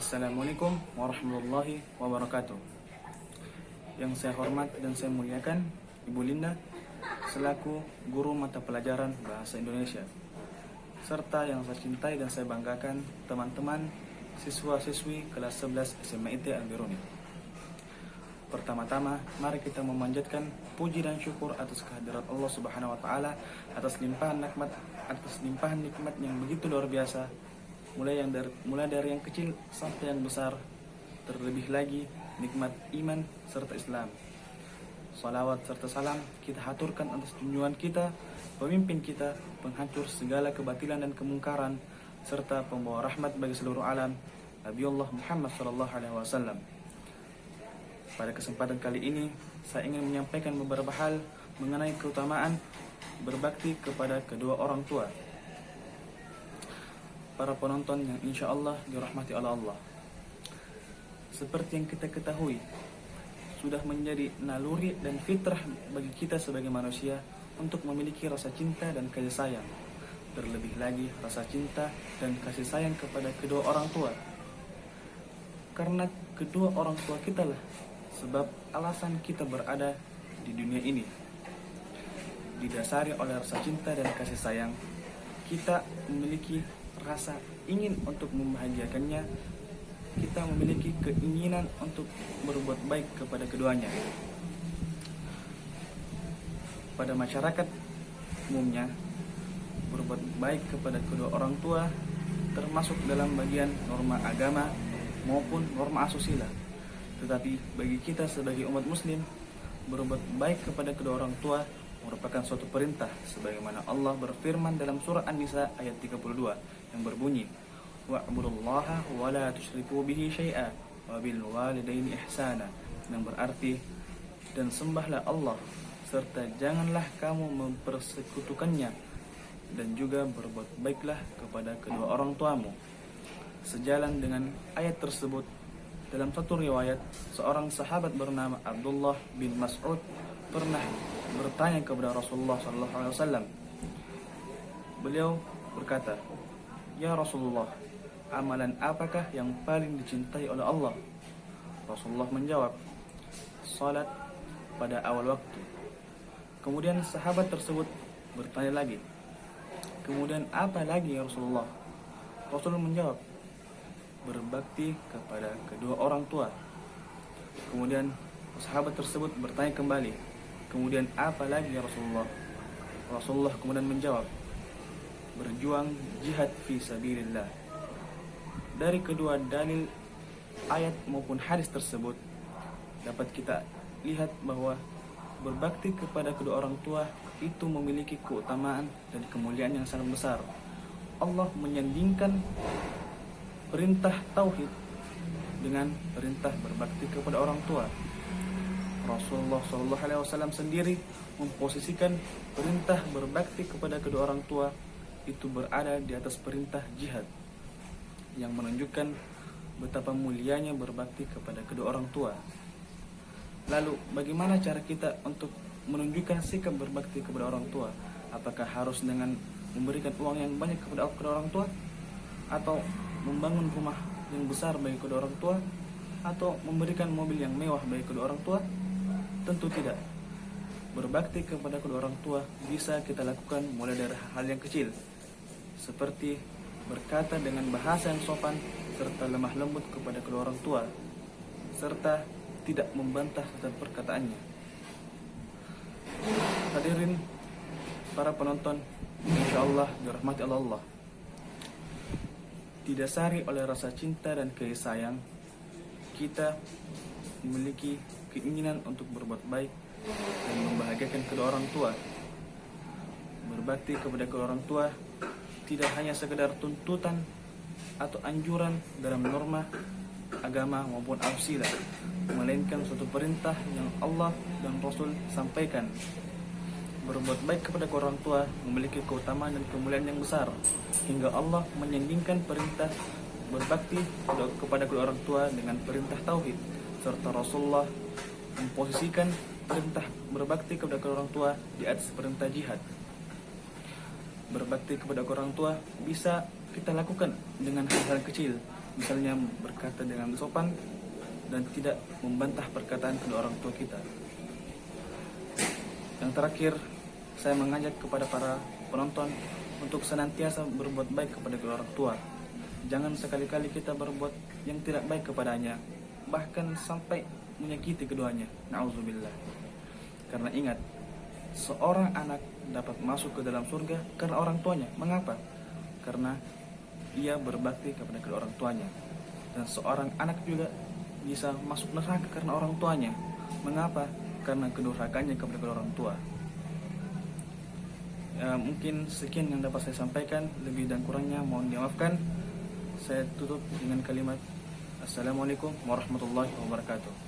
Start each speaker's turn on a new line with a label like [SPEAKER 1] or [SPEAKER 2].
[SPEAKER 1] Assalamualaikum warahmatullahi wabarakatuh. Yang saya hormat dan saya muliakan Ibu Linda selaku guru mata pelajaran Bahasa Indonesia, serta yang saya cintai dan saya banggakan teman-teman siswa-siswi kelas 11 SMA IT Al-Biruni. Pertama-tama, mari kita memanjatkan puji dan syukur atas kehadirat Allah Subhanahu wa taala atas limpahan nikmat yang begitu luar biasa, mulai dari yang kecil sampai yang besar, terlebih lagi nikmat iman serta Islam. Salawat serta salam kita haturkan atas junjungan kita, pemimpin kita, penghancur segala kebatilan dan kemungkaran, serta pembawa rahmat bagi seluruh alam, Nabiullah Muhammad SAW. Pada kesempatan kali ini, saya ingin menyampaikan beberapa hal mengenai keutamaan berbakti kepada kedua orang tua. Para penonton yang insya Allah dirahmati oleh Allah, seperti yang kita ketahui, sudah menjadi naluri dan fitrah bagi kita sebagai manusia untuk memiliki rasa cinta dan kasih sayang. Terlebih lagi rasa cinta dan kasih sayang kepada kedua orang tua. Karena kedua orang tua kita lah sebab alasan kita berada di dunia ini. Didasari oleh rasa cinta dan kasih sayang, kita memiliki rasa ingin untuk membahagiakannya. Kita memiliki keinginan untuk berbuat baik kepada keduanya. Pada masyarakat umumnya, berbuat baik kepada kedua orang tua termasuk dalam bagian norma agama maupun norma asusila. Tetapi bagi kita sebagai umat muslim, berbuat baik kepada kedua orang tua merupakan suatu perintah, sebagaimana Allah berfirman dalam surah An-Nisa ayat 32 yang berbunyi, wa'budullaha wa la tusyriku bihi syai'a wa bil walidaini ihsana, yang berarti dan sembahlah Allah serta janganlah kamu mempersekutukannya, dan juga berbuat baiklah kepada kedua orang tuamu. Sejalan dengan ayat tersebut, dalam satu riwayat, seorang sahabat bernama Abdullah bin Mas'ud pernah bertanya kepada Rasulullah SAW. Beliau berkata, "Ya Rasulullah, amalan apakah yang paling dicintai oleh Allah?" Rasulullah menjawab, "Salat pada awal waktu." Kemudian sahabat tersebut bertanya lagi, "Kemudian apa lagi ya Rasulullah?" Rasul menjawab, "Berbakti kepada kedua orang tua." Kemudian sahabat tersebut bertanya kembali, "Kemudian apa lagi ya Rasulullah?" Rasulullah kemudian menjawab, "Berjuang jihad fi sabilillah." Dari kedua dalil ayat maupun hadis tersebut dapat kita lihat bahwa berbakti kepada kedua orang tua itu memiliki keutamaan dan kemuliaan yang sangat besar. Allah menyandingkan perintah tauhid dengan perintah berbakti kepada orang tua. Rasulullah SAW sendiri memposisikan perintah berbakti kepada kedua orang tua itu berada di atas perintah jihad, yang menunjukkan betapa mulianya berbakti kepada kedua orang tua. Lalu bagaimana cara kita untuk menunjukkan sikap berbakti kepada orang tua? Apakah harus dengan memberikan uang yang banyak kepada orang tua, atau membangun rumah yang besar bagi kedua orang tua, atau memberikan mobil yang mewah bagi kedua orang tua? Tentu tidak. Berbakti kepada kedua orang tua bisa kita lakukan mulai dari hal yang kecil, seperti berkata dengan bahasa yang sopan serta lemah lembut kepada kedua orang tua, serta tidak membantah setiap perkataannya. Hadirin para penonton, insyaallah dirahmati Allah, didasari oleh rasa cinta dan kasih sayang, kita memiliki keinginan untuk berbuat baik dan membahagiakan kedua orang tua. Berbakti kepada kedua orang tua tidak hanya sekedar tuntutan atau anjuran dalam norma agama maupun ausila, melainkan suatu perintah yang Allah dan Rasul sampaikan. Berbuat baik kepada kedua orang tua memiliki keutamaan dan kemuliaan yang besar, hingga Allah menyandingkan perintah berbakti kepada kedua orang tua dengan perintah tauhid, serta Rasulullah memposisikan perintah berbakti kepada kedua orang tua di atas perintah jihad. Berbakti kepada orang tua bisa kita lakukan dengan hal-hal kecil, misalnya berkata dengan sopan dan tidak membantah perkataan kedua orang tua kita. Yang terakhir, saya mengajak kepada para penonton untuk senantiasa berbuat baik kepada kedua orang tua. Jangan sekali-kali kita berbuat yang tidak baik kepadanya, bahkan sampai menyakiti keduanya. Na'udzubillah. Karena ingat, seorang anak dapat masuk ke dalam surga karena orang tuanya. Mengapa? Karena ia berbakti kepada kedua orang tuanya. Dan seorang anak juga bisa masuk neraka karena orang tuanya. Mengapa? Karena kedurhakannya kepada kedua orang tua. Ya, mungkin sekian yang dapat saya sampaikan. Lebih dan kurangnya mohon dimaafkan. Saya tutup dengan kalimat Assalamualaikum warahmatullahi wabarakatuh.